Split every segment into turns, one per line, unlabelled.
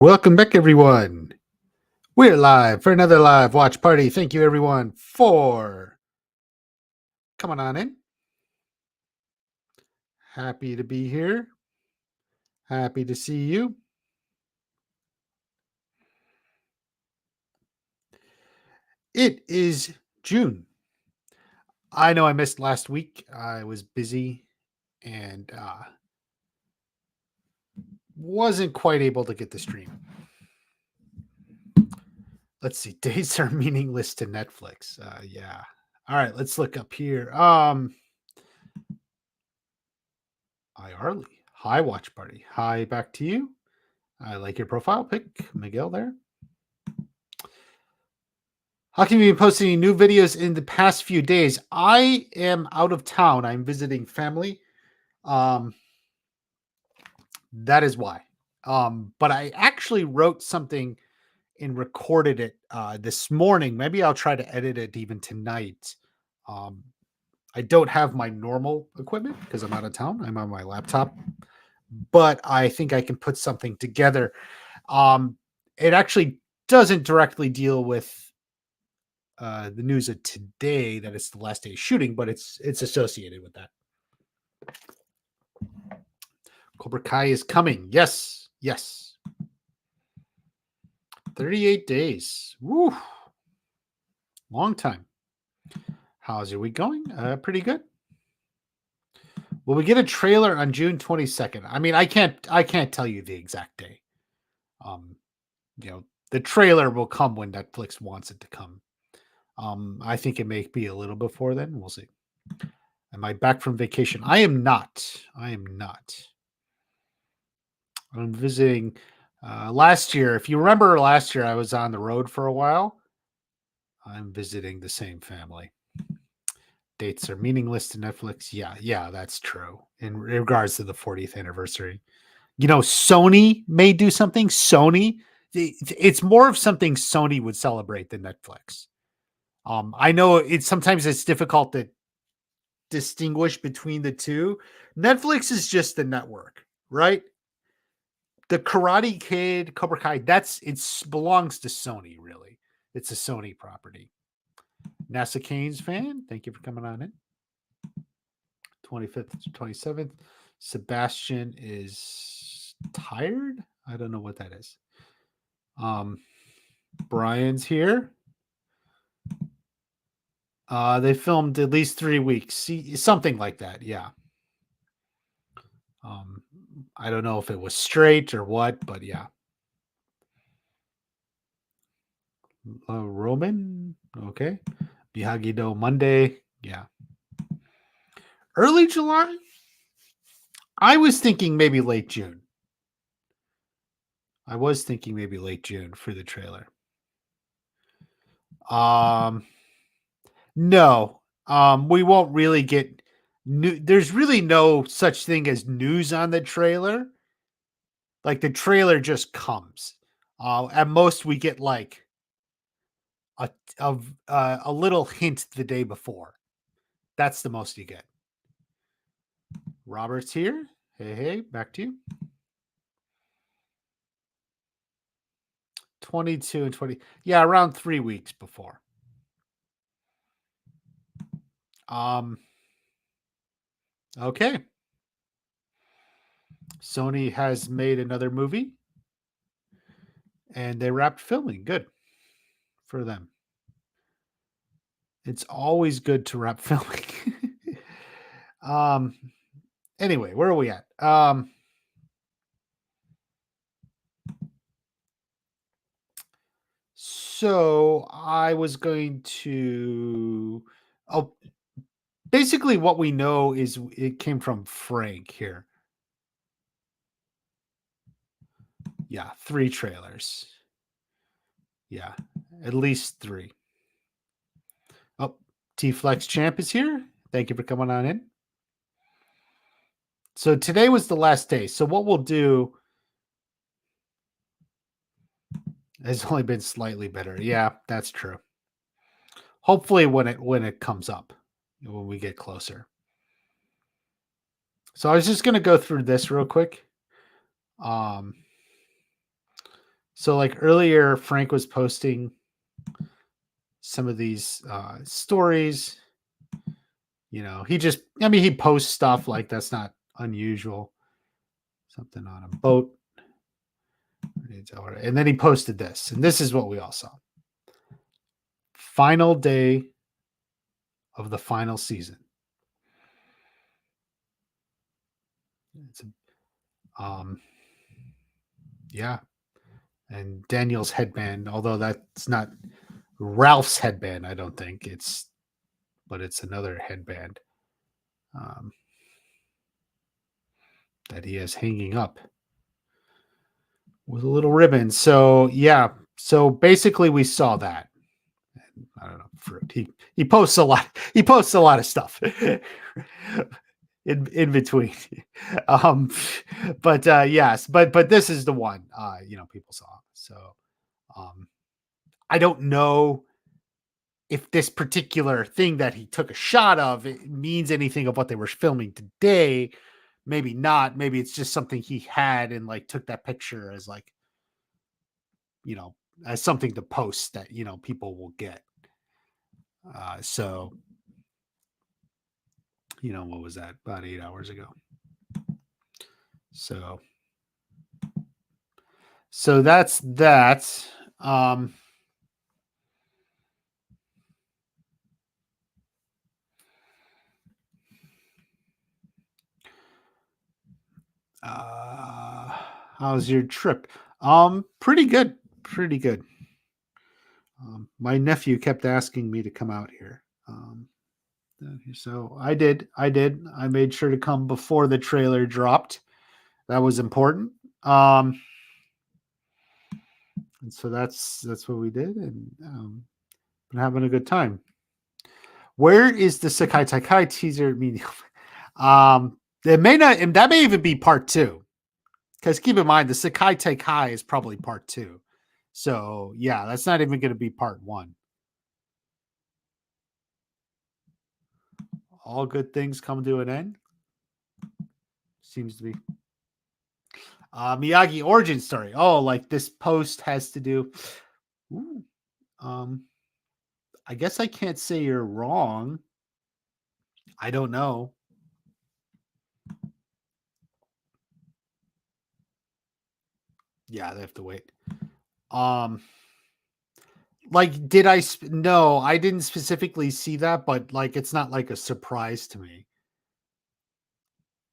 Welcome back, everyone. We're live for another live watch party. Thank you, everyone, for coming on in. Happy to be here. Happy to see you. It is June. I know I missed last week. I was busy and wasn't quite able to get the stream. Let's see. Days are meaningless to Netflix. Yeah. All right. Let's look up here. Hi, Arlie. Hi, watch party. Hi, back to you. I like your profile pic, Miguel there. How can you be posting new videos in the past few days? I am out of town. I'm visiting family. That is why. But I actually wrote something and recorded it this morning. Maybe I'll try to edit it even tonight. I don't have my normal equipment because I'm out of town. I'm on my laptop, but I think I can put something together. It actually doesn't directly deal with the news of today that it's the last day of shooting, but it's associated with that. Cobra Kai is coming. Yes. 38 days. Woo. Long time. How's your week going? Pretty good. Will we get a trailer on June 22nd? I mean, I can't tell you the exact day. The trailer will come when Netflix wants it to come. I think it may be a little before then. We'll see. Am I back from vacation? I am not. I'm visiting last year. If you remember last year, I was on the road for a while. I'm visiting the same family. Dates are meaningless to Netflix. Yeah, that's true. In regards to the 40th anniversary. Sony may do something. It's more of something Sony would celebrate than Netflix. I know sometimes it's difficult to distinguish between the two. Netflix is just the network, right? The Karate Kid, Cobra Kai, it belongs to Sony, really. It's a Sony property. NASA Canes fan, thank you for coming on in. 25th to 27th. Sebastian is tired. I don't know what that is. Brian's here. They filmed at least 3 weeks. Something like that. Yeah. I don't know if it was straight or what, but yeah. Roman. Okay. Miyagi-Do Monday. Yeah. Early July? I was thinking maybe late June. For the trailer. No. We won't really get there's really no such thing as news on the trailer. Like the trailer just comes. At most we get like a little hint the day before. That's the most you get. Robert's here. Hey, back to you. 22 and 20. Yeah, around 3 weeks before. Okay. Sony has made another movie and they wrapped filming. Good for them. It's always good to wrap filming. Anyway, where are we at? So I was going to basically what we know is it came from Frank here. Yeah, 3 trailers. Yeah, at least 3. Oh, T-Flex Champ is here. Thank you for coming on in. So today was the last day. So what we'll do has only been slightly better. Yeah, that's true. Hopefully when it comes up, when we get closer. So I was just going to go through this real quick. So like earlier, Frank was posting some of these stories. He posts stuff like that's not unusual. Something on a boat. And then he posted this, and this is what we all saw. Final day of the final season. It's yeah. And Daniel's headband, although that's not Ralph's headband, I don't think but it's another headband that he has hanging up with a little ribbon. So yeah, so basically we saw that. I don't know, fruit. He posts a lot. He posts a lot of stuff in between. But yes, but this is the one people saw. So I don't know if this particular thing that he took a shot of it means anything of what they were filming today. Maybe not. Maybe it's just something he had and like took that picture as like, as something to post that, people will get. So, what was that? About 8 hours ago. So that's that. How's your trip? Pretty good. Pretty good. My nephew kept asking me to come out here. So I did. I made sure to come before the trailer dropped. That was important. And so that's what we did, and been having a good time. Where is the Sakai Taikai teaser media? It may not, and that may even be part 2. Because keep in mind, the Sakai Taikai is probably part 2. So yeah, that's not even going to be part 1. All good things come to an end. Seems to be. Miyagi origin story. Oh, like this post has to do. Ooh, I guess I can't say you're wrong. I don't know. Yeah, they have to wait. Like, did I? No, I didn't specifically see that, but like, it's not like a surprise to me.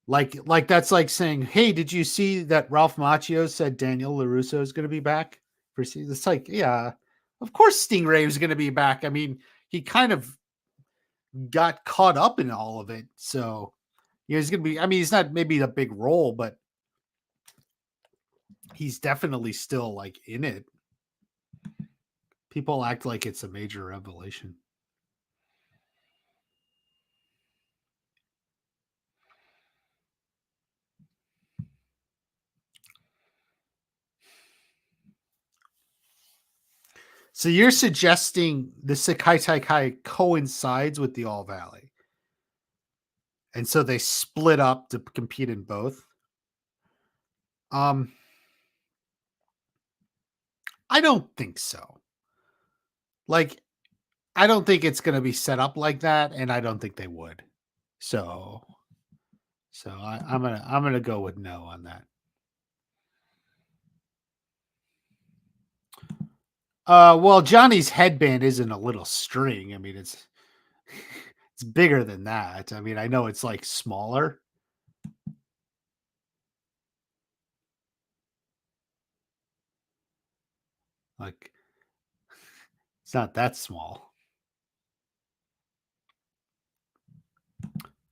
Like that's like saying, "Hey, did you see that Ralph Macchio said Daniel LaRusso is going to be back for season?" It's like, yeah, of course Stingray is going to be back. I mean, he kind of got caught up in all of it, so he's going to be. I mean, he's not maybe a big role, but he's definitely still like in it. People act like it's a major revelation. So you're suggesting the Sakai Taikai coincides with the All Valley, and so they split up to compete in both. I don't think so. Like, I don't think it's going to be set up like that, and I don't think they would. So I'm gonna go with no on that. Well, Johnny's headband isn't a little string. I mean, it's bigger than that. I mean, I know it's like smaller. Like, it's not that small.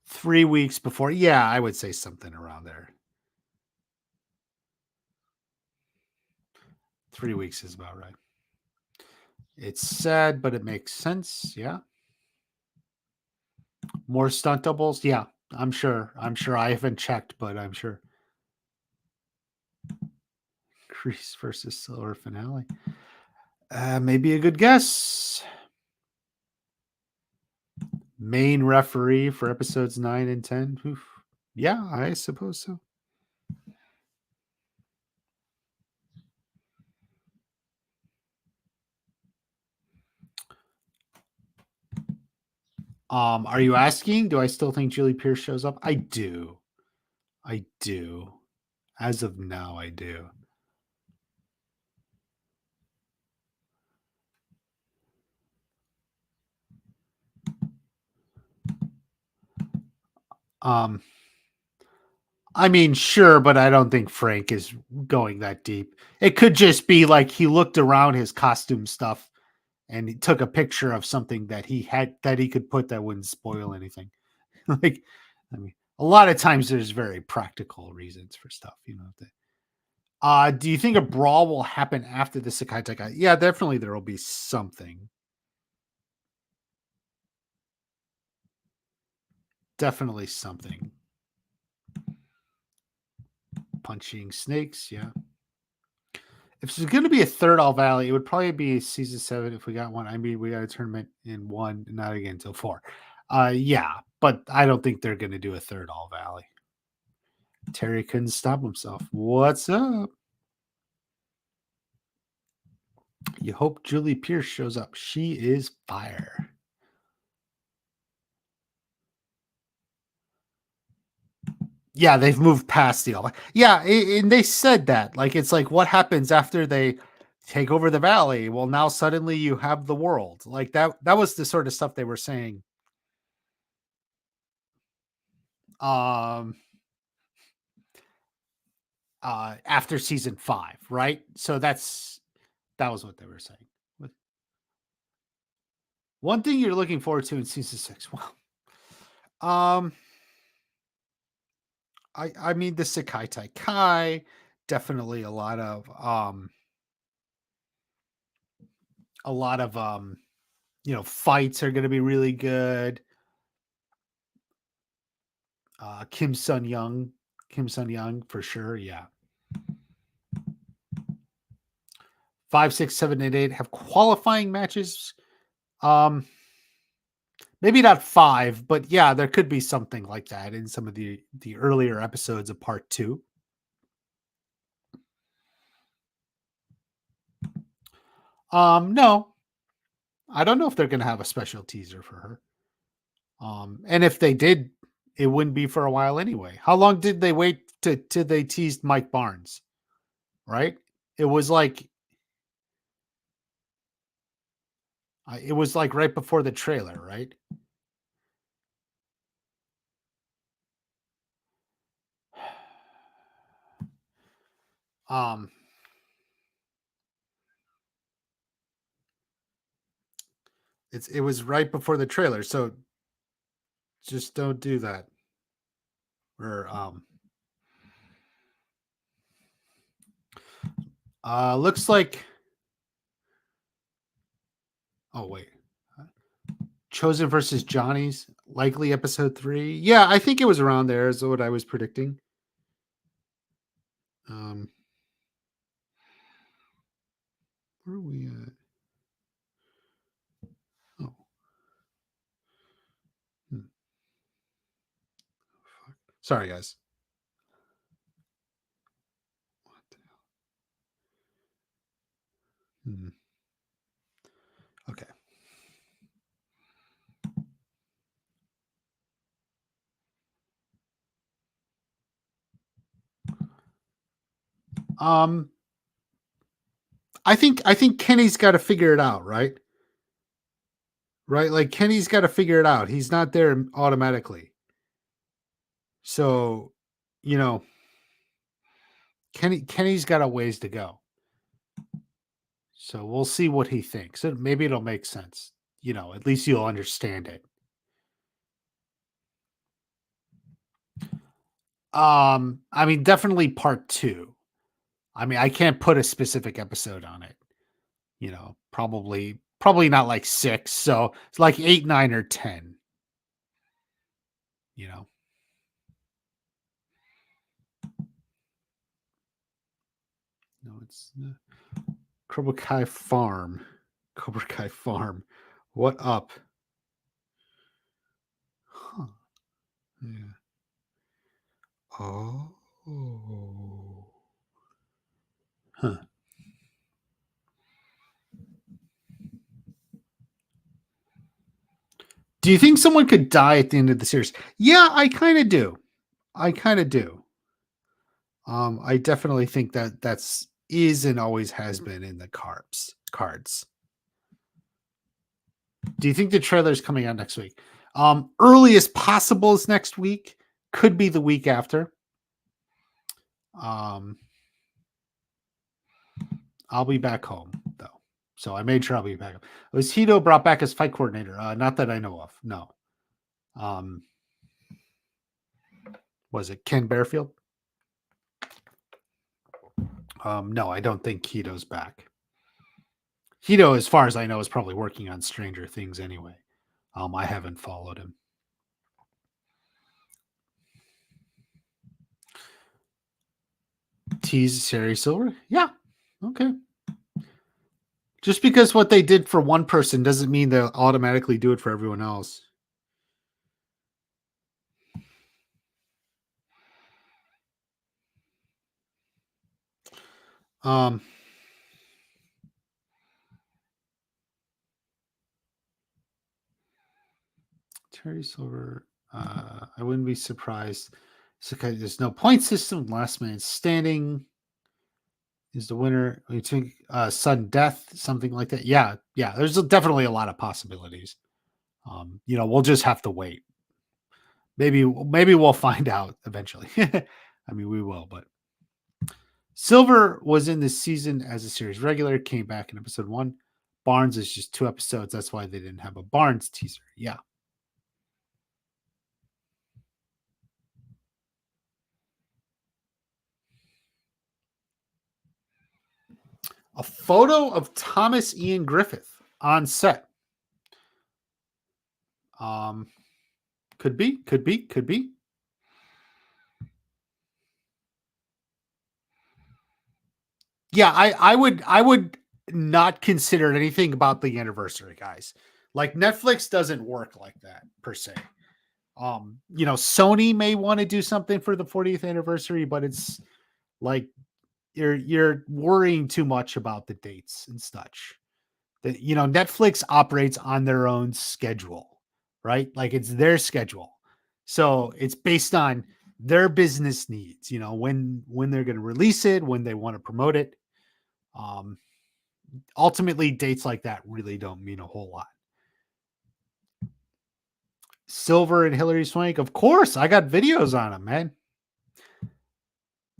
3 weeks before. Yeah, I would say something around there. 3 weeks is about right. It's sad, but it makes sense. Yeah. More stunt doubles. Yeah, I'm sure. I haven't checked, but I'm sure. Grease versus Silver finale. Maybe a good guess. Main referee for episodes 9 and 10. Oof. Yeah, I suppose so. Are you asking? Do I still think Julie Pierce shows up? I do. I do. As of now, I do. Um, I mean, sure, but I don't think Frank is going that deep. It could just be like he looked around his costume stuff and he took a picture of something that he had that he could put that wouldn't spoil anything. Like, I mean, a lot of times there's very practical reasons for stuff, you know. Do you think a brawl will happen after the Sakai Taikai? Yeah, definitely there will be something. Definitely something. Punching snakes, yeah. If there's going to be a third All Valley, it would probably be season 7 if we got one. I mean, we got a tournament in 1, not again until 4. Yeah, but I don't think they're going to do a third All Valley. Terry couldn't stop himself. What's up? You hope Julie Pierce shows up. She is fire. Yeah, they've moved past the all. Yeah, and they said that. Like, it's like, what happens after they take over the valley? Well, now suddenly you have the world. Like that was the sort of stuff they were saying. Um After season 5, right? So that was what they were saying. One thing you're looking forward to in season 6. Well, um I mean the Sakai Taikai, definitely a lot of fights are going to be really good. Kim Sun Young, for sure. Yeah. 5, 6, 7, and 8 have qualifying matches. Maybe not 5, but yeah, there could be something like that in some of the earlier episodes of part 2. No, I don't know if they're going to have a special teaser for her. And if they did, it wouldn't be for a while anyway. How long did they wait till they teased Mike Barnes? Right? It was like right before the trailer, right? Um, it was right before the trailer, so just don't do that. Or looks like. Oh wait, Chosen versus Johnny's likely episode 3. Yeah, I think it was around there. Is what I was predicting. Um, where are we at? Oh, hmm. Sorry guys. Hmm. Okay. Um, I think Kenny's got to figure it out, right? Right, like Kenny's got to figure it out. He's not there automatically. So, you know, Kenny's got a ways to go. So we'll see what he thinks. And maybe it'll make sense. At least you'll understand it. I mean, definitely part 2. I mean, I can't put a specific episode on it. Probably not like 6. So it's like 8, 9, or 10. You know. No, it's Cobra Kai Farm. Cobra Kai Farm. What up? Huh. Yeah. Oh. Huh. Do you think someone could die at the end of the series? Yeah, I kind of do. I kind of do. I definitely think that that's is and always has been in the cards. Do you think the trailer is coming out next week? Earliest possible is next week. Could be the week after. I'll be back home though, so I made sure I'll be back. Was Hito brought back as fight coordinator? Not that I know of. No. Was it Ken Bearfield? No, I don't think Hito's back. Hito, as far as I know, is probably working on Stranger Things anyway. I haven't followed him. Tease Sari Silver? Yeah. Okay. Just because what they did for one person doesn't mean they'll automatically do it for everyone else. Terry Silver. I wouldn't be surprised. Sakai, there's no point system. Last man standing is the winner. You think sudden death, something like that. Yeah. There's definitely a lot of possibilities. We'll just have to wait. Maybe we'll find out eventually. I mean, we will, but Silver was in this season as a series regular, came back in episode 1. Barnes is just 2 episodes. That's why they didn't have a Barnes teaser. Yeah. A photo of Thomas Ian Griffith on set. Could be. Yeah, I would not consider anything about the anniversary, guys. Like Netflix doesn't work like that per se. Sony may want to do something for the 40th anniversary, but it's like you're worrying too much about the dates and such. That Netflix operates on their own schedule, right? Like it's their schedule. So it's based on their business needs, when they're going to release it, when they want to promote it. Ultimately, dates like that really don't mean a whole lot. Silver and Hillary Swank, of course, I got videos on them, man.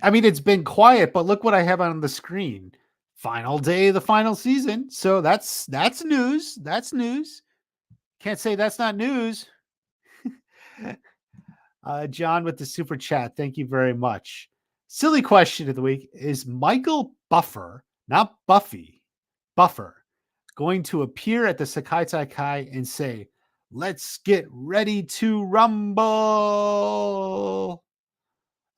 I mean, it's been quiet, but look what I have on the screen. Final day of the final season. So that's news. That's news. Can't say that's not news. John with the super chat. Thank you very much. Silly question of the week. Is Michael Buffer, not Buffy, Buffer, going to appear at the Sakai Taikai and say, "Let's get ready to rumble"?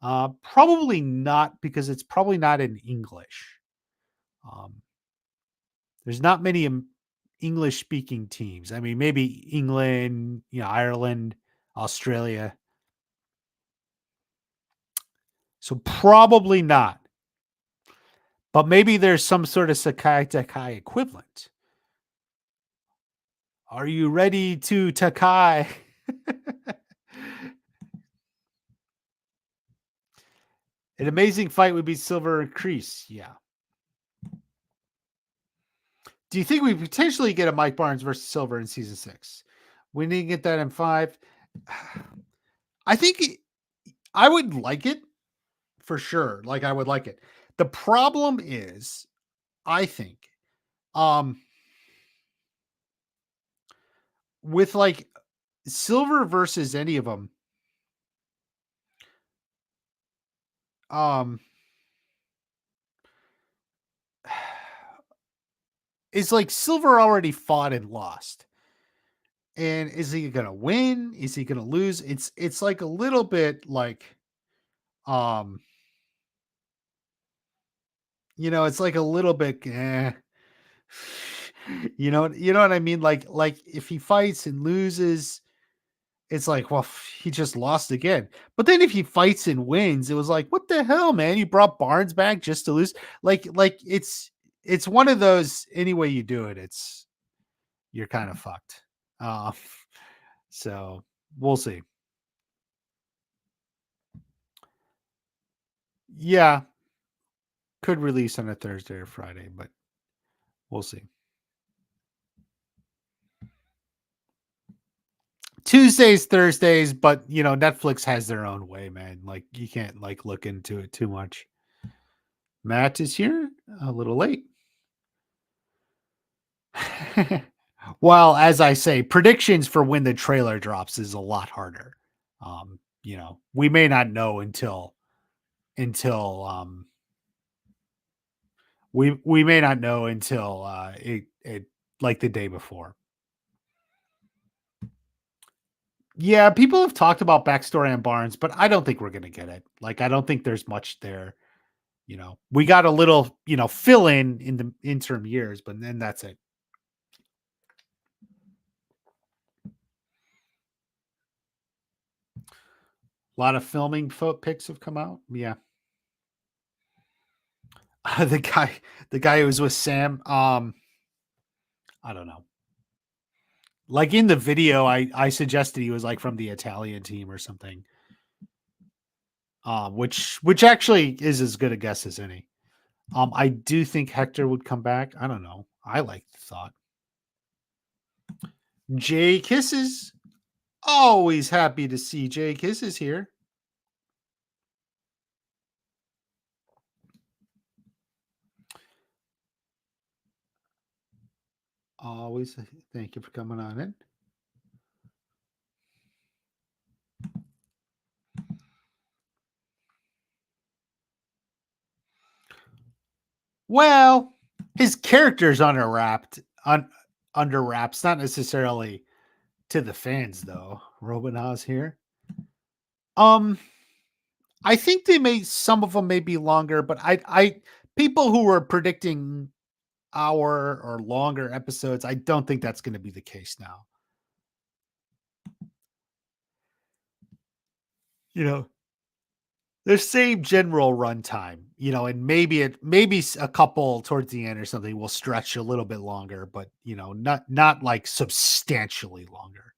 Probably not, because it's probably not in English. There's not many English speaking teams. I mean, maybe England, Ireland, Australia. So probably not. But maybe there's some sort of Sakai Taikai equivalent. Are you ready to Takai? An amazing fight would be Silver Crease. Yeah. Do you think we potentially get a Mike Barnes versus Silver in season 6? We need to get that in 5. I think I would like it for sure. Like I would like it. The problem is, I think, with like Silver versus any of them, is like Silver already fought and lost. And is he gonna win? Is he gonna lose? It's like a little bit like, it's like a little bit, you know what I mean? Like if he fights and loses, it's like, well, he just lost again. But then if he fights and wins, it was like, what the hell, man? You brought Barnes back just to lose. Like it's one of those, any way you do it, you're kind of fucked. So we'll see. Yeah, could release on a Thursday or Friday, but we'll see. Tuesdays, Thursdays, but Netflix has their own way, man. Like you can't like look into it too much. Matt is here a little late. Well, as I say, predictions for when the trailer drops is a lot harder. We may not know until we may not know until it like the day before. Yeah, people have talked about backstory on Barnes, but I don't think we're gonna get it. Like, I don't think there's much there. We got a little, fill in the interim years, but then that's it. A lot of filming pics have come out. Yeah. the guy, the guy who was with Sam, I don't know. Like in the video, I suggested he was like from the Italian team or something. Which actually is as good a guess as any. I do think Hector would come back. I don't know. I like the thought. Jay Kisses. Always happy to see Jay Kisses here. Always thank you for coming on in. Well, his character's under wraps, not necessarily to the fans though. Robin Haas here. I think some of them may be longer, but I people who were predicting hour or longer episodes, I don't think that's going to be the case now. The same general runtime, and maybe a couple towards the end or something will stretch a little bit longer, but not like substantially longer.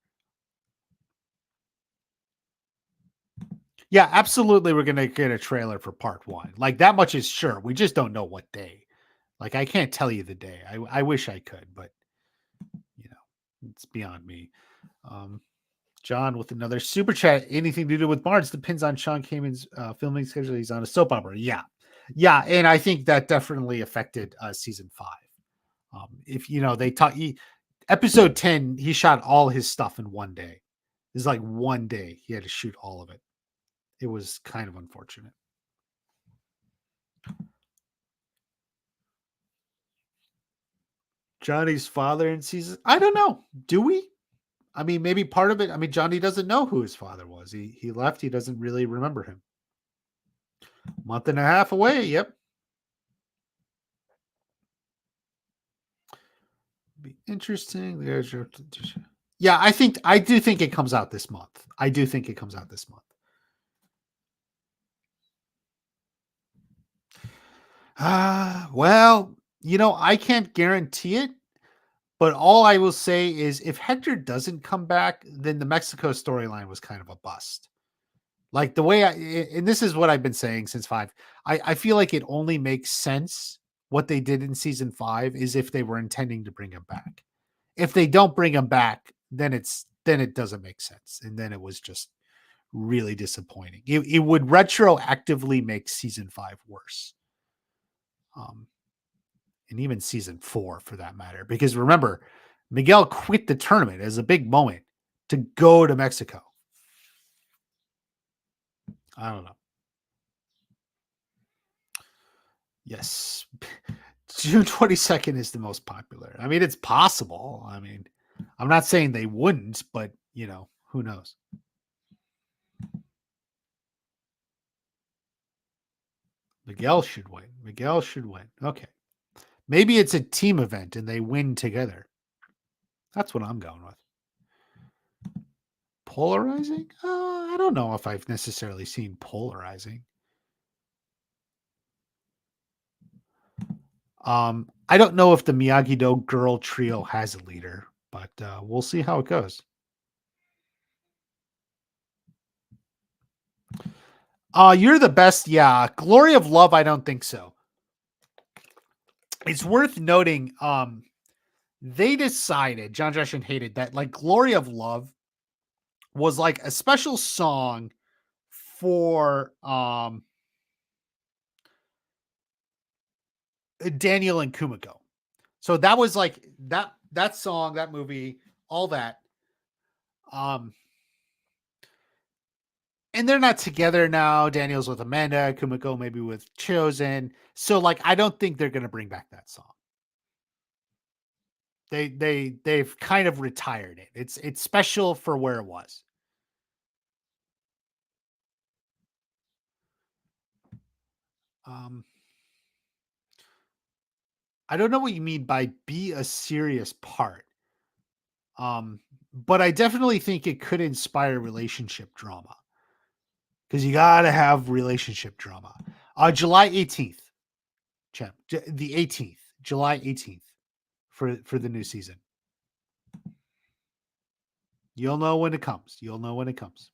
Yeah, absolutely. We're gonna get a trailer for part 1. Like that much is sure. We just don't know what day. Like I can't tell you the day. I wish I could, but it's beyond me. John with another super chat. Anything to do with Barnes depends on Sean Kamin's filming schedule. He's on a soap opera. Yeah, and I think that definitely affected season 5. If they talk episode 10, he shot all his stuff in one day. It's like one day he had to shoot all of it. It was kind of unfortunate. Johnny's father in season. I don't know. Do we? I mean, maybe part of it. I mean, Johnny doesn't know who his father was. He left. He doesn't really remember him. Month and a half away. Yep. Be interesting. There's your. Yeah, I do think it comes out this month. I do think it comes out this month. Well, I can't guarantee it, but all I will say is if Hector doesn't come back, then the Mexico storyline was kind of a bust. Like the way and this is what I've been saying since 5. I feel like it only makes sense what they did in season 5 is if they were intending to bring him back. If they don't bring him back, then it doesn't make sense. And then it was just really disappointing. It would retroactively make season 5 worse. And even season 4 for that matter. Because remember, Miguel quit the tournament as a big moment to go to Mexico. I don't know. Yes. June 22nd is the most popular. I mean, it's possible. I mean, I'm not saying they wouldn't, but, who knows? Miguel should win. Okay. Maybe it's a team event and they win together. That's what I'm going with. Polarizing? I don't know if I've necessarily seen polarizing. I don't know if the Miyagi-Do girl trio has a leader, but we'll see how it goes. You're the best. Yeah. Glory of Love, I don't think so. It's worth noting, they decided, John Josh and hated that like Glory of Love was like a special song for Daniel and Kumiko. So that was like that song, that movie, all that. Um and they're not together now. Daniel's with Amanda, Kumiko maybe with Chosen. So like I don't think they're gonna bring back that song. They've kind of retired it. It's special for where it was. Um I don't know what you mean by be a serious part. But I definitely think it could inspire relationship drama because you gotta have relationship drama. July 18th, champ, the 18th, July 18th for the new season. You'll know when it comes. You'll know when it comes.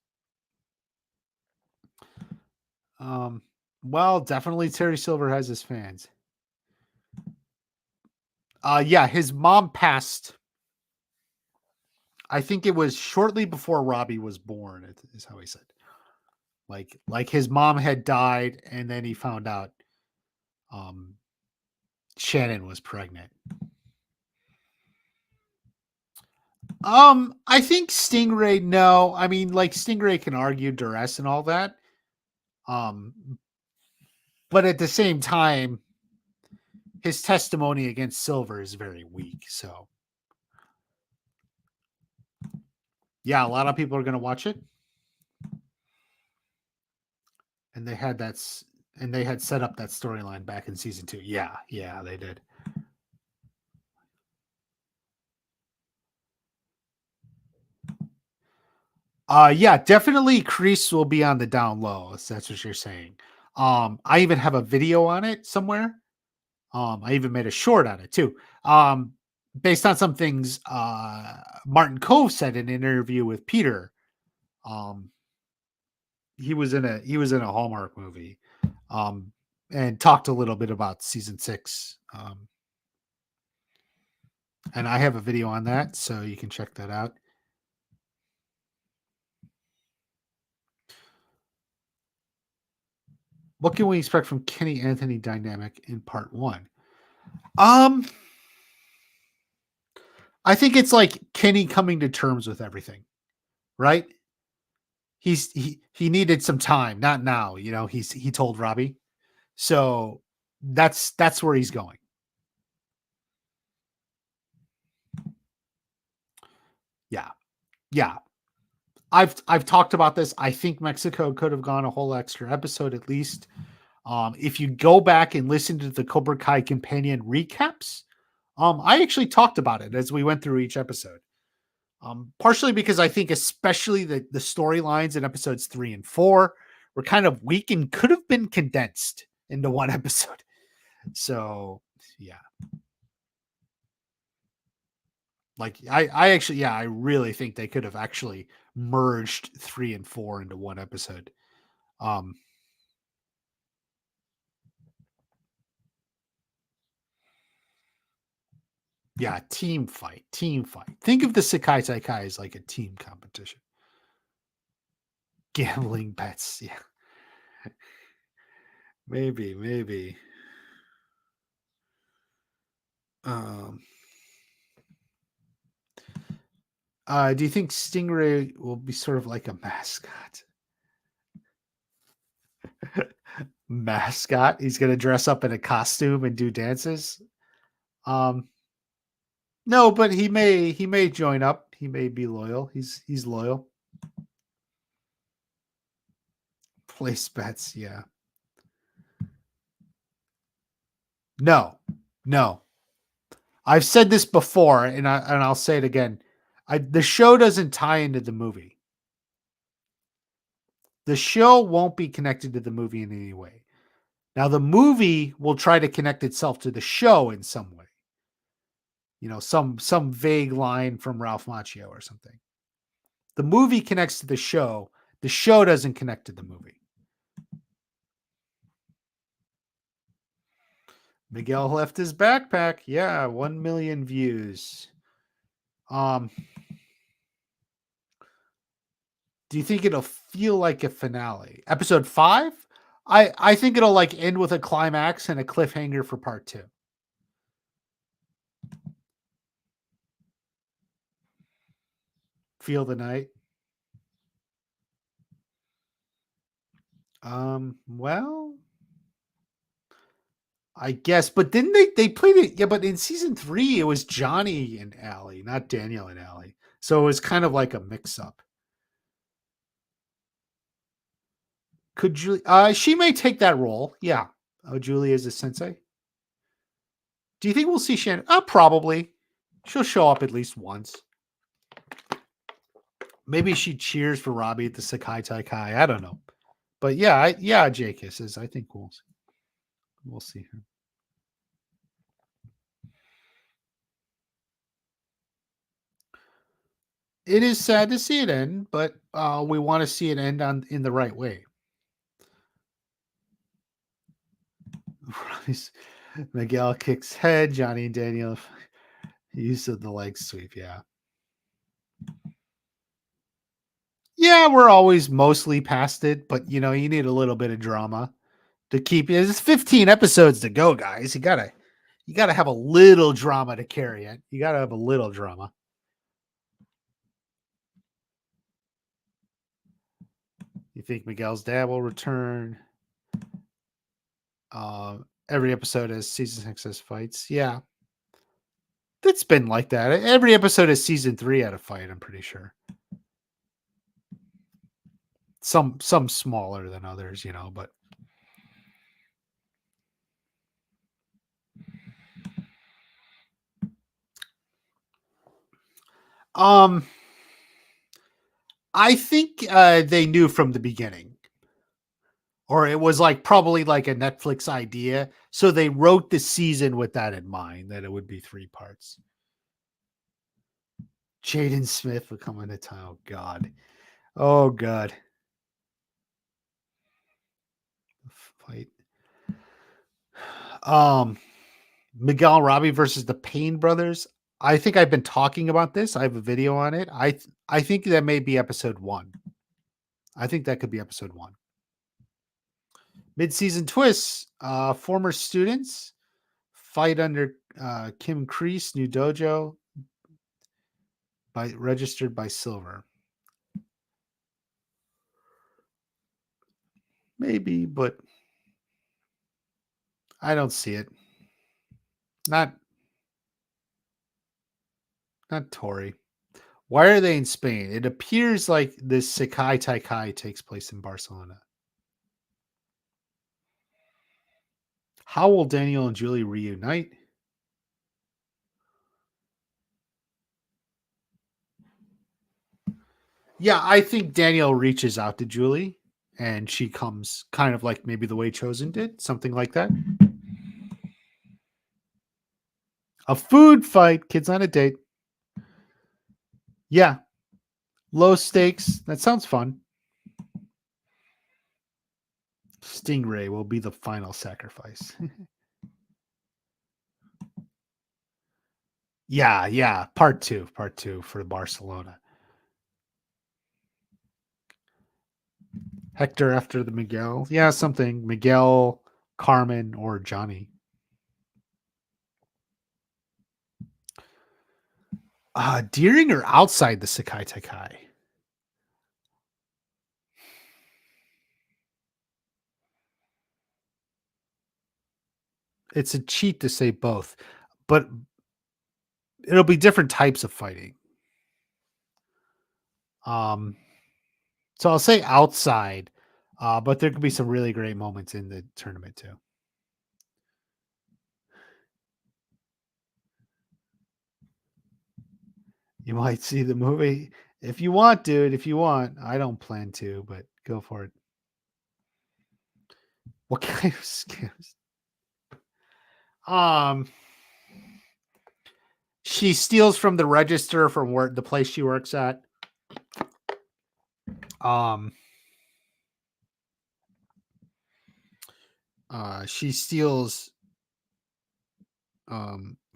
Um, well, definitely Terry Silver has his fans. Yeah, his mom passed. I think it was shortly before Robbie was born. Is how he said. Like his mom had died, and then he found out um, Shannon was pregnant. I think Stingray. No, I mean, like Stingray can argue duress and all that. Um, but at the same time, his testimony against Silver is very weak. So, yeah, a lot of people are going to watch it, and they had set up that storyline back in season 2. Yeah, yeah, they did. Yeah, definitely Crease will be on the down low. If that's what you're saying. I even have a video on it somewhere. I even made a short on it too. Based on some things Martin Cove said in an interview with Peter. Um, he was in a Hallmark movie, and talked a little bit about season 6. And I have a video on that, so you can check that out. What can we expect from Kenny Anthony dynamic in part 1? Um, I think it's like Kenny coming to terms with everything, right? He needed some time, not now. He told Robbie, so that's where he's going. Yeah, yeah. I've talked about this. I think Mexico could have gone a whole extra episode at least. If you go back and listen to the Cobra Kai companion recaps, I actually talked about it as we went through each episode. Partially because I think especially the storylines in episodes 3 and 4 were kind of weak and could have been condensed into one episode. So yeah. Like I actually, yeah, I really think they could have actually merged 3 and 4 into one episode. Um yeah, team fight, team fight. Think of the Sakai Taikai as like a team competition. Gambling bets, yeah. Maybe. Um do you think Stingray will be sort of like a mascot? Mascot? He's gonna dress up in a costume and do dances? Um no, but he may join up. He may be loyal. He's loyal. Place bets, yeah. No. No. I've said this before and I'll say it again. The show doesn't tie into the movie. The show won't be connected to the movie in any way. Now the movie will try to connect itself to the show in some way. Some vague line from Ralph Macchio or something. The movie connects to the show. The show doesn't connect to the movie. Miguel left his backpack. Yeah, 1 million views. Um, do you think it'll feel like a finale? Episode 5? I think it'll like end with a climax and a cliffhanger for part 2. Feel the night. Well, I guess, but didn't they played it? Yeah, but in season 3, it was Johnny and Allie, not Daniel and Allie. So it was kind of like a mix up. Could Julie? She may take that role. Yeah. Oh, Julie is a sensei. Do you think we'll see Shannon? Probably. She'll show up at least once. Maybe she cheers for Robbie at the Sakai Taikai. I don't know, but yeah, Jay kisses. I think we'll see her. It is sad to see it end, but we want to see it end in the right way. Miguel kicks head. Johnny and Daniel use of the leg sweep. Yeah. Yeah, we're always mostly past it, but you need a little bit of drama to keep it. It's 15 episodes to go, guys. You gotta have a little drama to carry it. You gotta have a little drama. You think Miguel's dad will return? Every episode has season 6 has fights. Yeah. It's been like that. Every episode of season 3 had a fight, I'm pretty sure. Some smaller than others, but I think they knew from the beginning. Or it was like probably like a Netflix idea. So they wrote the season with that in mind, that it would be 3 parts. Jaden Smith would come into town. Oh God. Oh God. Fight. Miguel and Robbie versus the Payne brothers. I think I've been talking about this. I have a video on it. I think that may be episode 1. I think that could be episode 1. Mid-season twists. Former students fight under Kim Kreese new dojo registered by Silver. Maybe, but I don't see it. Not Tori. Why are they in Spain? It appears like this Sakai Taikai takes place in Barcelona. How will Daniel and Julie reunite? Yeah, I think Daniel reaches out to Julie and she comes kind of like maybe the way Chosen did, something like that. A food fight, kids on a date. Yeah, low stakes. That sounds fun. Stingray will be the final sacrifice. yeah. Part two for Barcelona. Hector after the Miguel. Yeah, something. Miguel, Carmen, or Johnny. During or outside the Sakai Taikai? It's a cheat to say both, but it'll be different types of fighting. So I'll say outside, but there could be some really great moments in the tournament too. You might see the movie if you want, dude. If you want, I don't plan to, but go for it. What kind of scams? She steals from the register from where the place she works at. She steals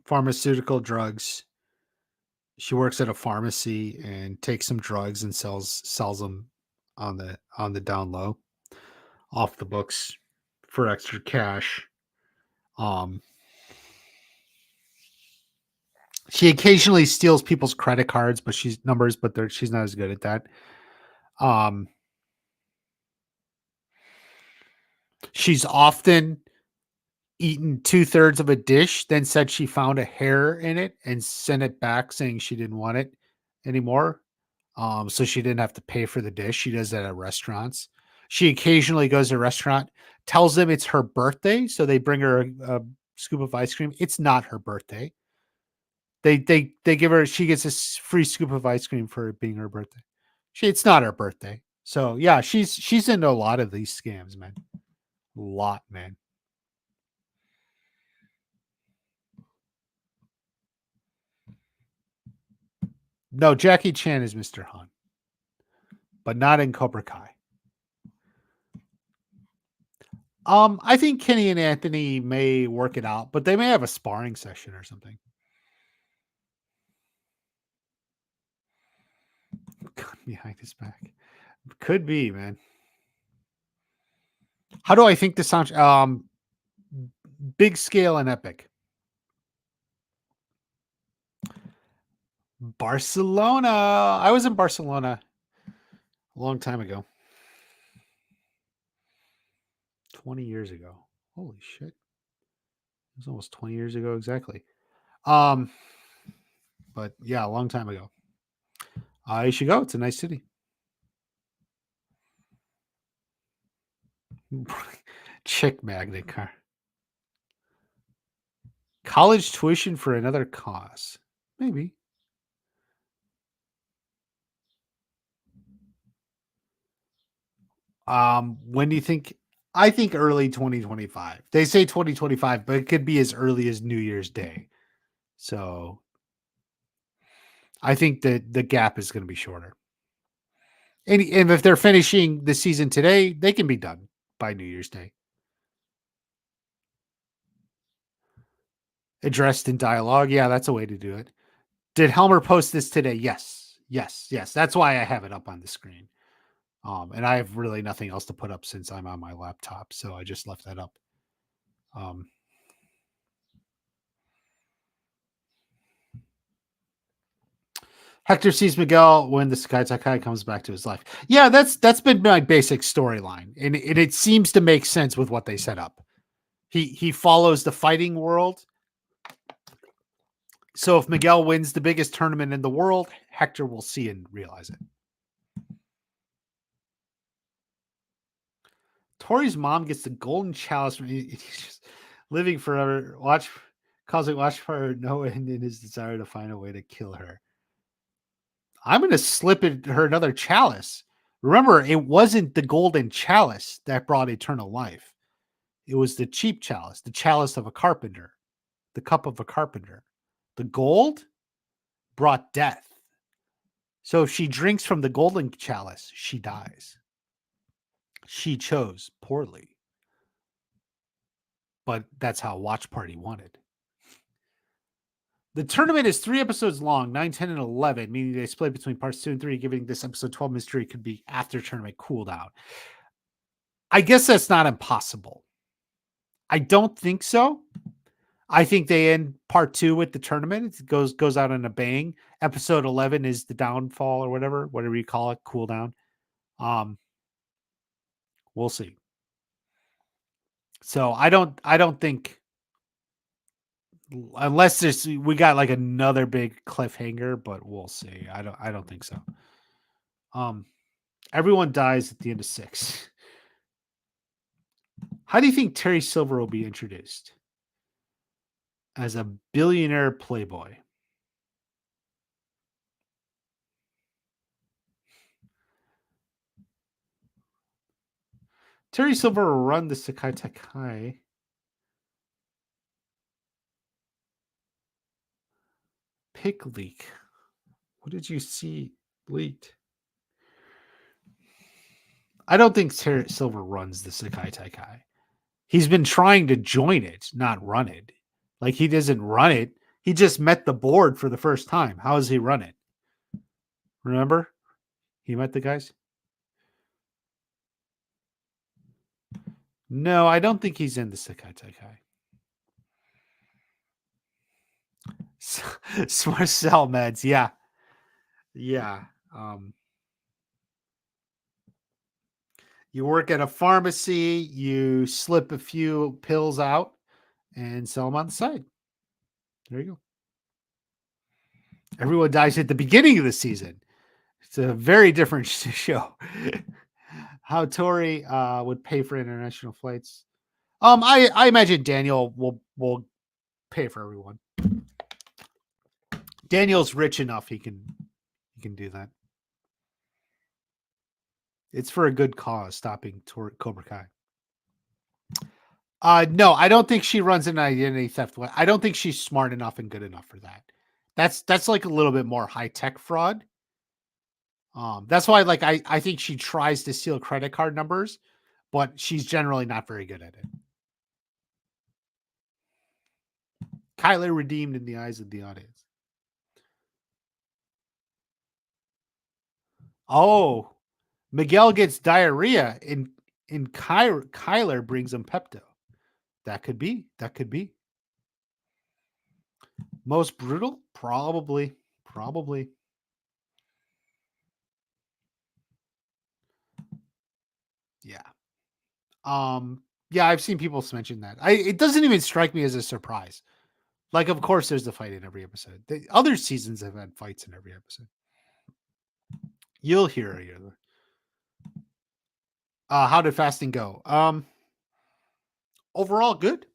pharmaceutical drugs. She works at a pharmacy and takes some drugs and sells them on the down low, off the books for extra cash. Um, she occasionally steals people's credit cards, but she's not as good at that. Um, she's often eaten 2/3 of a dish, then said she found a hair in it and sent it back saying she didn't want it anymore. So she didn't have to pay for the dish. She does that at restaurants. She occasionally goes to a restaurant, tells them it's her birthday, so they bring her a scoop of ice cream. It's not her birthday. They give her, she gets a free scoop of ice cream for it being her birthday. It's not her birthday. So yeah, she's into a lot of these scams, man. A lot, man. No, Jackie Chan is Mr. Han, but not in Cobra Kai. I think Kenny and Anthony may work it out, but they may have a sparring session or something. Behind his back. Could be, man. How do I think this sounds? Big scale and epic. Barcelona. I was in Barcelona a long time ago. 20 years ago. Holy shit. It was almost 20 years ago exactly. But yeah, a long time ago. You should go. It's a nice city. Chick magnet car. College tuition for another cause. Maybe. When do you think? I think early 2025. They say 2025, but it could be as early as New Year's Day. So I think that the gap is going to be shorter. And if they're finishing the season today, they can be done by New Year's Day. Addressed in dialogue. Yeah, that's a way to do it. Did Helmer post this today? Yes. That's why I have it up on the screen. And I have really nothing else to put up since I'm on my laptop. So I just left that up. Hector sees Miguel when the Sakai Taikai comes back to his life. Yeah, that's been my basic storyline, and it seems to make sense with what they set up. He follows the fighting world. So if Miguel wins the biggest tournament in the world, Hector will see and realize it. Tori's mom gets the golden chalice from he's just living forever. Causing watch for her no end in his desire to find a way to kill her. I'm going to slip her another chalice. Remember, it wasn't the golden chalice that brought eternal life. It was the cheap chalice, the chalice of a carpenter, the cup of a carpenter. The gold brought death. So if she drinks from the golden chalice, she dies. She chose poorly. But that's how Watch Party wanted. The tournament is 3 episodes long, 9, 10, and 11, meaning they split between parts 2 and 3, giving this episode 12 mystery could be after tournament cooldown. I guess that's not impossible. I don't think so. I think they end part 2 with the tournament. It goes out on a bang. Episode 11 is the downfall or whatever you call it, cooldown. We'll see. So I don't think, unless we got like another big cliffhanger, but we'll see. I don't think so. Everyone dies at the end of 6. How do you think Terry Silver will be introduced? As a billionaire playboy. Terry Silver will run the Sakai Taikai. Pick leak. What did you see leaked? I don't think Terry Silver runs the Sakai Taikai. He's been trying to join it, not run it. Like he doesn't run it. He just met the board for the first time. How does he run it? Remember? He met the guys? No, I don't think he's in the Sakai Taikai. Smart cell meds, yeah. Yeah. You work at a pharmacy, you slip a few pills out and sell them on the side. There you go. Everyone dies at the beginning of the season. It's a very different show. How Tori would pay for international flights. I imagine Daniel will pay for everyone. Daniel's rich enough; he can do that. It's for a good cause, stopping Cobra Kai. No, I don't think she runs an identity theft. I don't think she's smart enough and good enough for that. That's like a little bit more high tech fraud. That's why, like, I think she tries to steal credit card numbers, but she's generally not very good at it. Kyler redeemed in the eyes of the audience. Oh, Miguel gets diarrhea and Kyler brings him Pepto. That could be. That could be. Most brutal? Probably. Probably. Yeah. Yeah, I've seen people mention that. It doesn't even strike me as a surprise. Like, of course, there's a fight in every episode. The other seasons have had fights in every episode. You'll hear it. How did fasting go? Overall, good.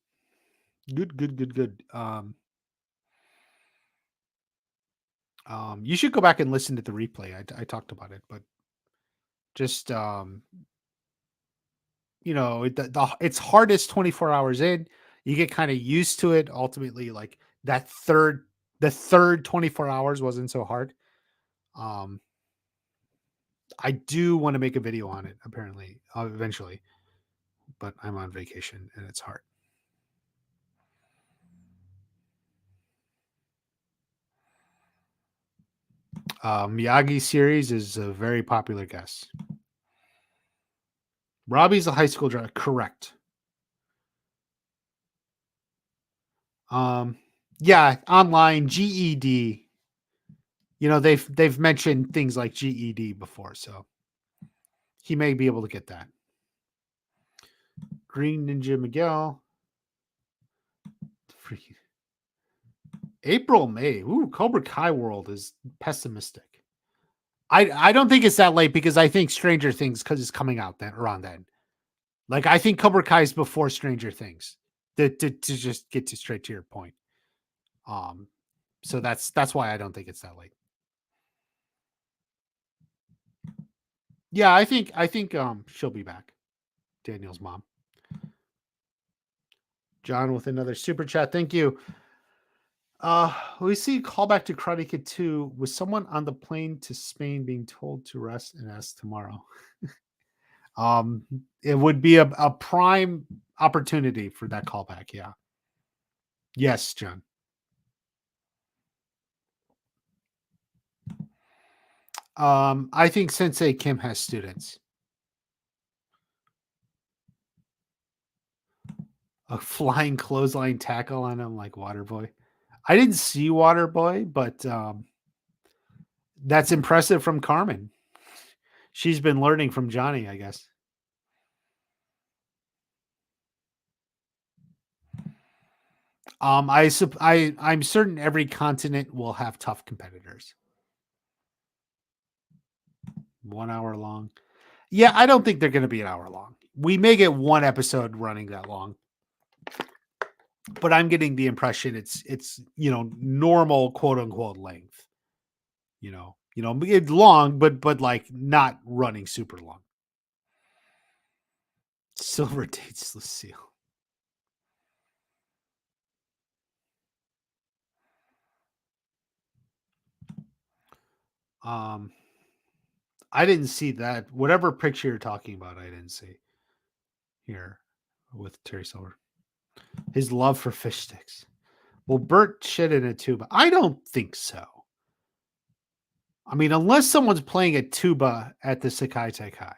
Good. You should go back and listen to the replay. I talked about it, but just it's hardest 24 hours in. You get kind of used to it. Ultimately, like the third 24 hours wasn't so hard. I do want to make a video on it apparently eventually, but I'm on vacation and it's hard. Miyagi series is a very popular guess. Robbie's a high school driver. Correct. Yeah, online GED. They've mentioned things like GED before, so he may be able to get that. Green Ninja Miguel. Freaking April, May. Ooh, Cobra Kai World is pessimistic. I don't think it's that late because I think Stranger Things because it's coming out then around then. Like I think Cobra Kai is before Stranger Things. To just get to straight to your point. So that's why I don't think it's that late. Yeah, I think she'll be back. Daniel's mom. John with another super chat. Thank you. We see callback to Karate Kid 2 with someone on the plane to Spain being told to rest and ask tomorrow. It would be a prime opportunity for that callback. Yeah. Yes, John. I think Sensei Kim has students. A flying clothesline tackle on him like Waterboy. I didn't see Waterboy, but that's impressive from Carmen. She's been learning from Johnny, I guess. I'm certain every continent will have tough competitors. 1 hour long. Yeah, I don't think they're going to be an hour long. We may get one episode running that long, but I'm getting the impression it's normal quote unquote length. It's long, but like not running super long. Silver dates Lucille. I didn't see that. Whatever picture you're talking about, I didn't see here with Terry Silver. His love for fish sticks. Will Bert shit in a tuba? I don't think so. I mean, unless someone's playing a tuba at the Sakai Taikai.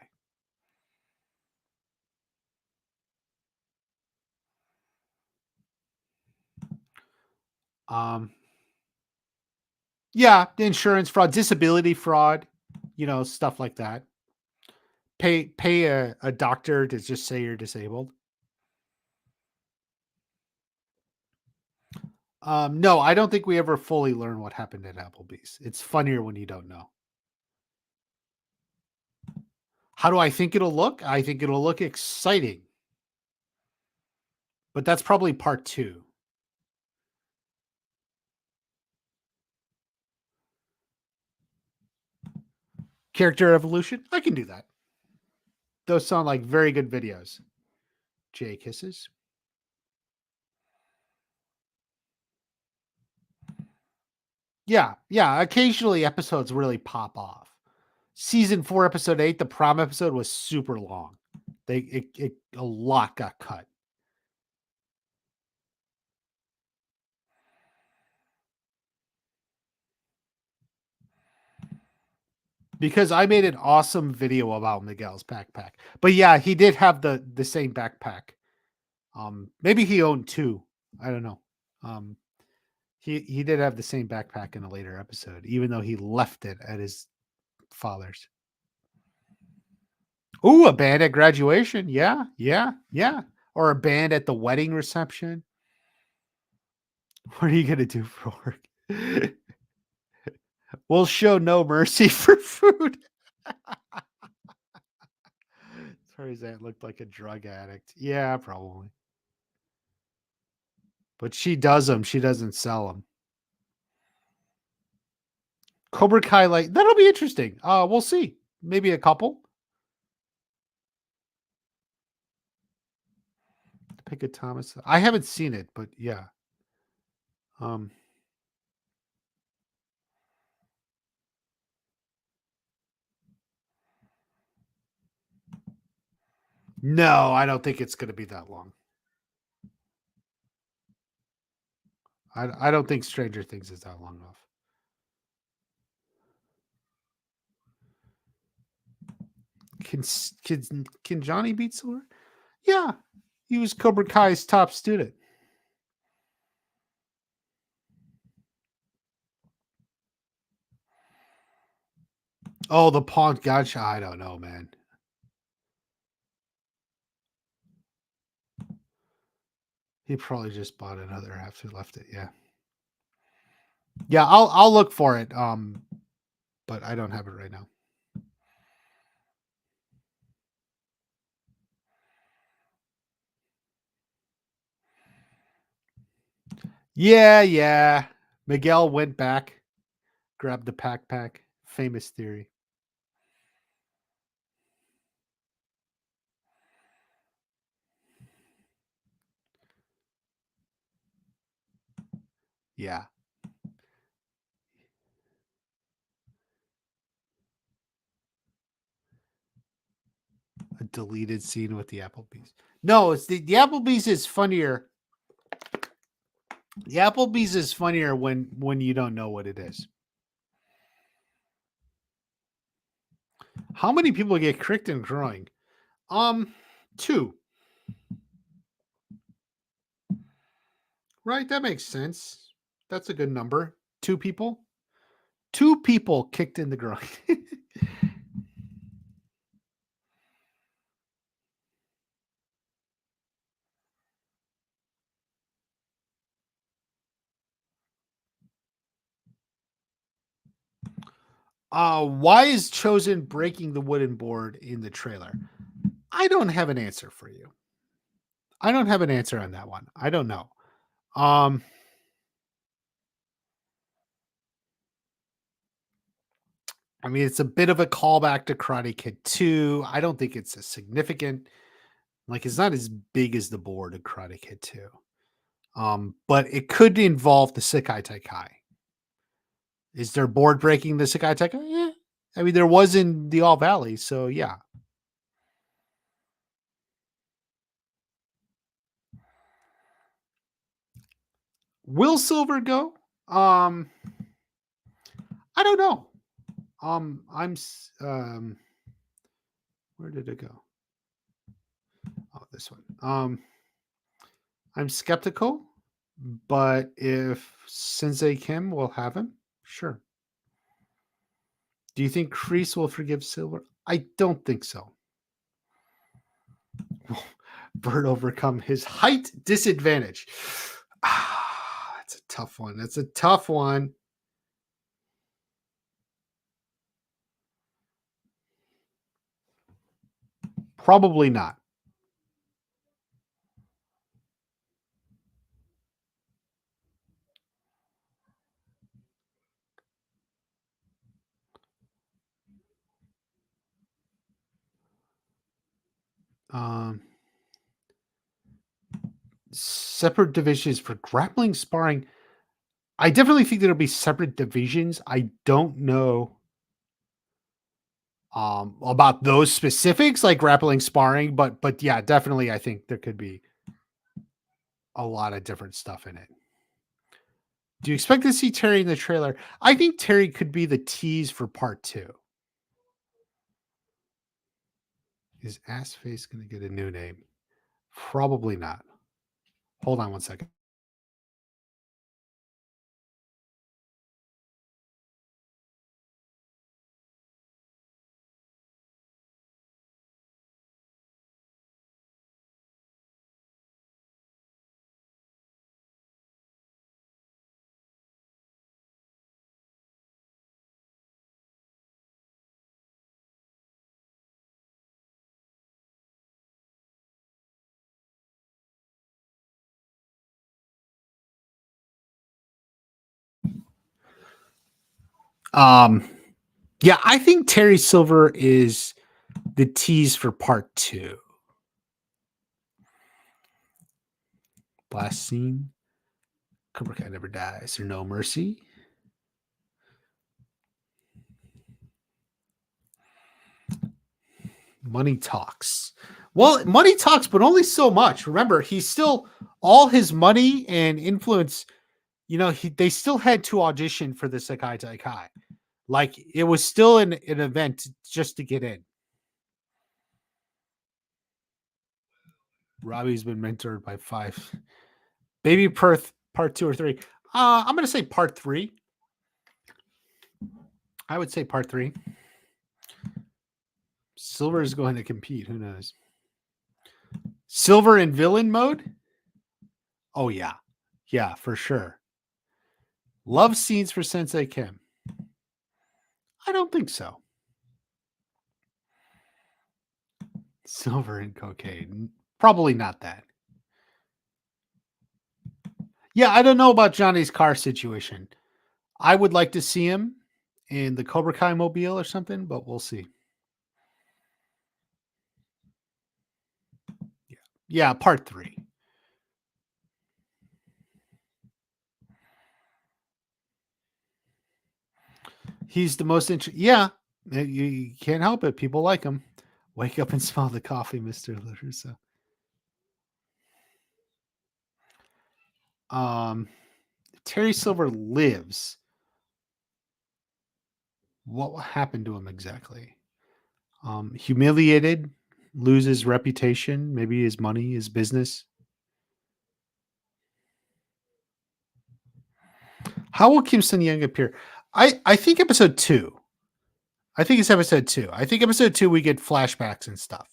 Um, yeah, insurance fraud, disability fraud, stuff like that. Pay a doctor to just say you're disabled. No, I don't think we ever fully learn what happened at Applebee's. It's funnier when you don't know. How do I think it'll look? I think it'll look exciting. But that's probably part 2. Character evolution? I can do that. Those sound like very good videos. Jay kisses. Yeah. Occasionally episodes really pop off. Season 4, episode 8, the prom episode was super long. A lot got cut. Because I made an awesome video about Miguel's backpack. But yeah, he did have the same backpack. Maybe he owned 2. I don't know. He did have the same backpack in a later episode, even though he left it at his father's. Ooh, a band at graduation. Yeah. Or a band at the wedding reception. What are you gonna do for work? We'll show no mercy for food. Sorry, that looked like a drug addict. Yeah, probably. But she does them. She doesn't sell them. Cobra Kai, like that'll be interesting. We'll see. Maybe a couple. Pick a Thomas. I haven't seen it, but yeah. Um. No, I don't think it's going to be that long. I don't think Stranger Things is that long off. Can Johnny beat Silver? Yeah, he was Cobra Kai's top student. Oh, the Pawn Gotcha. I don't know, man. He probably just bought another after left it. Yeah. Yeah, I'll look for it. But I don't have it right now. Yeah. Miguel went back, grabbed the pack. Famous theory. Yeah. A deleted scene with the Applebee's. No, it's the Applebee's is funnier. The Applebee's is funnier when you don't know what it is. How many people get cricked and growing? 2. Right, that makes sense. That's a good number. 2 people. 2 people kicked in the groin. Why is Chosen breaking the wooden board in the trailer? I don't have an answer for you. I don't have an answer on that one. I don't know. Um, I mean, it's a bit of a callback to Karate Kid 2. I don't think it's a significant, like, it's not as big as the board of Karate Kid 2. But it could involve the Sakai Taikai. Is there board breaking the Sakai Taikai? Yeah. I mean, there was in the All Valley, so yeah. Will Silver go? I don't know. Where did it go? Oh, this one. I'm skeptical, but if Sensei Kim will have him, sure. Do you think Kreese will forgive Silver? I don't think so. Bird overcome his height disadvantage. That's a tough one. That's a tough one. Probably not. Separate divisions for grappling sparring. I definitely think there'll be separate divisions. I don't know about those specifics like grappling sparring, but yeah, definitely I think there could be a lot of different stuff in it. Do you expect to see Terry in the trailer? I think Terry could be the tease for part 2. Is Ass Face going to get a new name? Probably not. Hold on one second. Yeah, I think Terry Silver is the tease for part 2. Last scene. Cobra Kai never dies or no mercy. Money talks. Well, money talks, but only so much. Remember, he's still all his money and influence. They still had to audition for the Sakai Taikai. Like it was still an event just to get in. Robbie's been mentored by 5. Baby Perth, part 2 or 3. I'm gonna say part 3. I would say part 3. Silver is going to compete. Who knows? Silver in villain mode? Oh yeah. Yeah, for sure. Love scenes for Sensei Kim. I don't think so. Silver and cocaine. Probably not that. Yeah, I don't know about Johnny's car situation. I would like to see him in the Cobra Kai mobile or something, but we'll see. Yeah, part 3. He's the most interesting. Yeah, you can't help it. People like him. Wake up and smell the coffee, Mr. LaRusso. Terry Silver lives. What happened to him exactly? Humiliated, loses reputation, maybe his money, his business. How will Kim Sun Young appear? I think episode 2. I think it's episode 2. I think episode 2 we get flashbacks and stuff.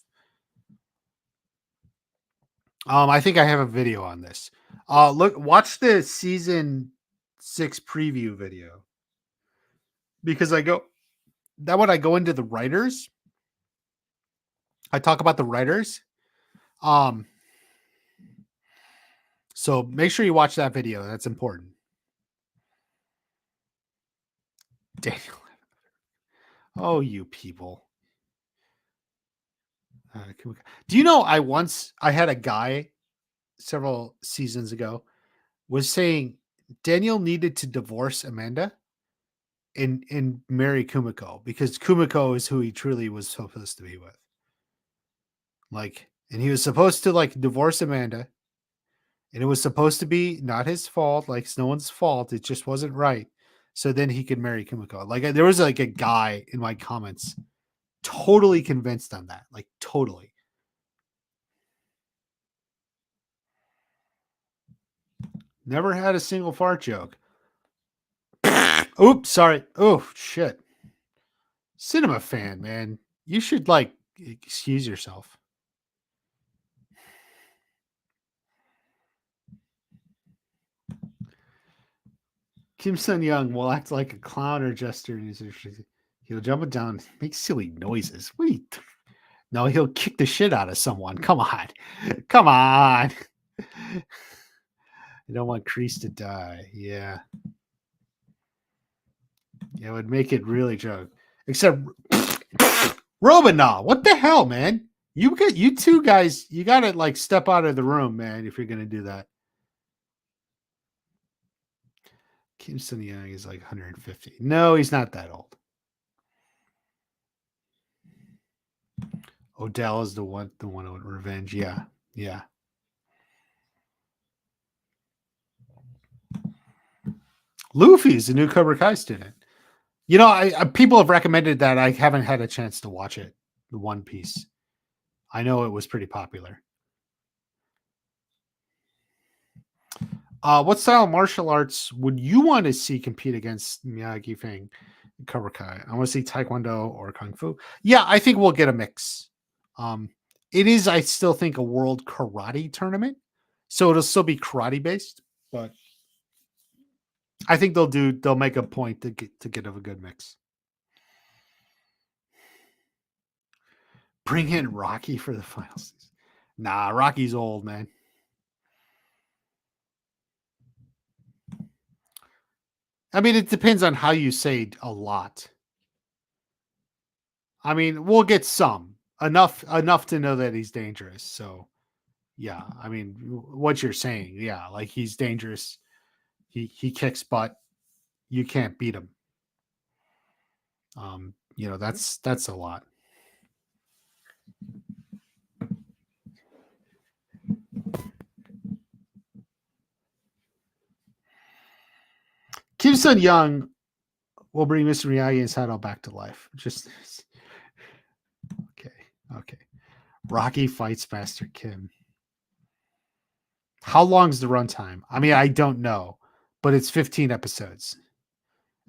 I think I have a video on this. Watch the season 6 preview video. Because I go into the writers. I talk about the writers. So make sure you watch that video. That's important. Daniel. Oh, you people. Do you know I had a guy several seasons ago was saying Daniel needed to divorce Amanda and marry Kumiko because Kumiko is who he truly was supposed to be with. Like, and he was supposed to like divorce Amanda And it was supposed to be not his fault, like it's no one's fault. It just wasn't right. So then he could marry Kimiko. Like there was like a guy in my comments totally convinced on that. Like totally. Never had a single fart joke. Oops, sorry. Oh shit. Cinema fan, man. You should like excuse yourself. Kim Sun Young will act like a clown or jester. He'll jump it down, make silly noises. Wait. No, he'll kick the shit out of someone. Come on. Come on. I don't want Kreese to die. Yeah. It would make it really joke. Except Robinal, what the hell, man? You two guys, you gotta like step out of the room, man, if you're gonna do that. Kim Sun Young is like 150. No, he's not that old. Odell is the one with revenge. Yeah. Yeah. Luffy is a new Cobra Kai student. You know, I people have recommended that. I haven't had a chance to watch it. The One Piece. I know it was pretty popular. What style of martial arts would you want to see compete against Miyagi Fang and Cobra Kai? I want to see Taekwondo or Kung Fu. Yeah, I think we'll get a mix. It is, I still think, a world karate tournament, so it'll still be karate based, but I think they'll make a point to get of a good mix. Bring in Rocky for the finals. Nah, Rocky's old, man. I mean, it depends on how you say a lot. I mean, we'll get some enough to know that he's dangerous. So, yeah, I mean, what you're saying, yeah, like he's dangerous. He kicks butt. You can't beat him. That's a lot. Kim Sun Young will bring Mr. Miyagi and Sato back to life. Just okay, okay. Rocky fights Master Kim. How long's the runtime? I mean, I don't know, but it's 15 episodes,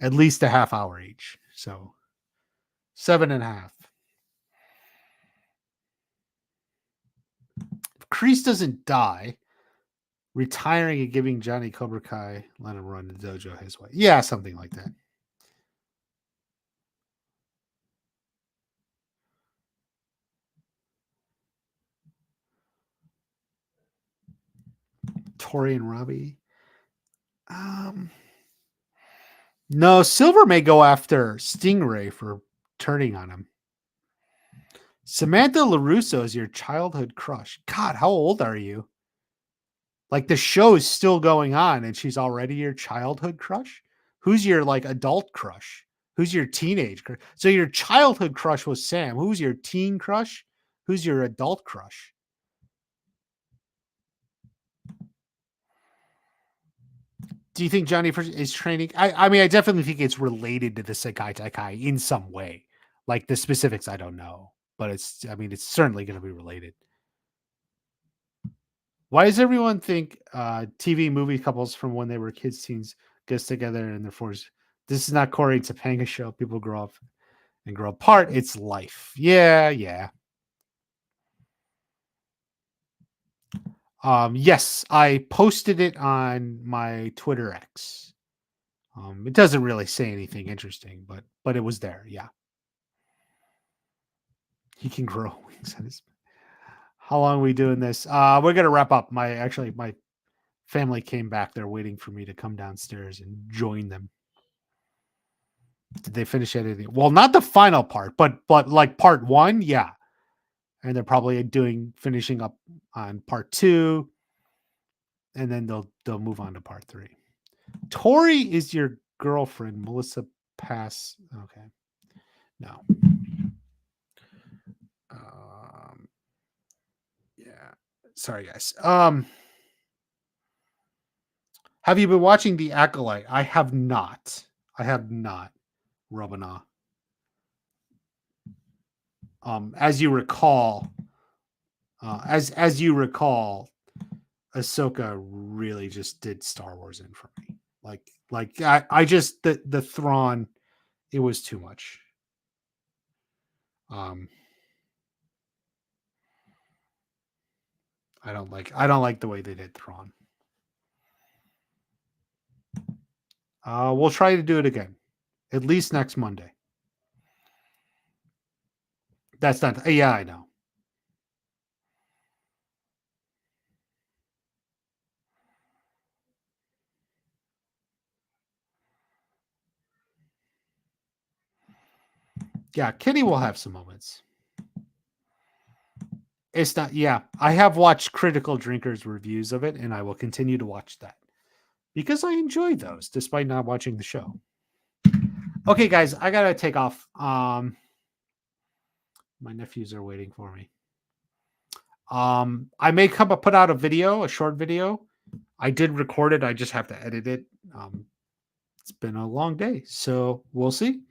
at least a half hour each. So 7.5. If Kreese doesn't die, retiring and giving Johnny Cobra Kai, let him run the dojo his way. Yeah, something like that. Tori and Robbie. No, Silver may go after Stingray for turning on him. Samantha LaRusso is your childhood crush. God, how old are you? Like the show is still going on and she's already your childhood crush? Who's your like adult crush? Who's your teenage crush? So your childhood crush was Sam. Who's your teen crush? Who's your adult crush? Do you think Johnny is training? I mean, I definitely think it's related to the Sakai Taikai in some way. Like the specifics, I don't know, but it's certainly going to be related. Why does everyone think TV movie couples from when they were kids, teens gets together in their 40s? This is not Corey Topanga show. People grow up and grow apart. It's life. Yeah, yeah. Yes, I posted it on my Twitter X. It doesn't really say anything interesting, but it was there. Yeah, he can grow wings on his. How long are we doing this? We're gonna wrap up. My family came back. They're waiting for me to come downstairs and join them. Did they finish editing? Well, not the final part, but like part one, yeah. And they're probably finishing up on part two, and then they'll move on to part three. Tori is your girlfriend, Melissa Pass. Okay, no. Yeah. Sorry, guys. Have you been watching The Acolyte? I have not. I have not, Robina. As you recall, as you recall, Ahsoka really just did Star Wars in for me. I just the Thrawn, it was too much. I don't like the way they did Thrawn. We'll try to do it again, at least next Monday. That's not. Yeah, I know. Yeah, Kitty will have some moments. It's not. Yeah, I have watched Critical Drinkers reviews of it, and I will continue to watch that because I enjoy those, despite not watching the show. Okay, guys, I gotta take off. My nephews are waiting for me. I may put out a short video. I did record it. I just have to edit it. It's been a long day, so we'll see.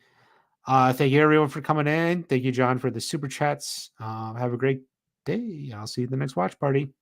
Thank you everyone for coming in. Thank you, John, for the super chats. Have a great day. I'll see you at the next watch party.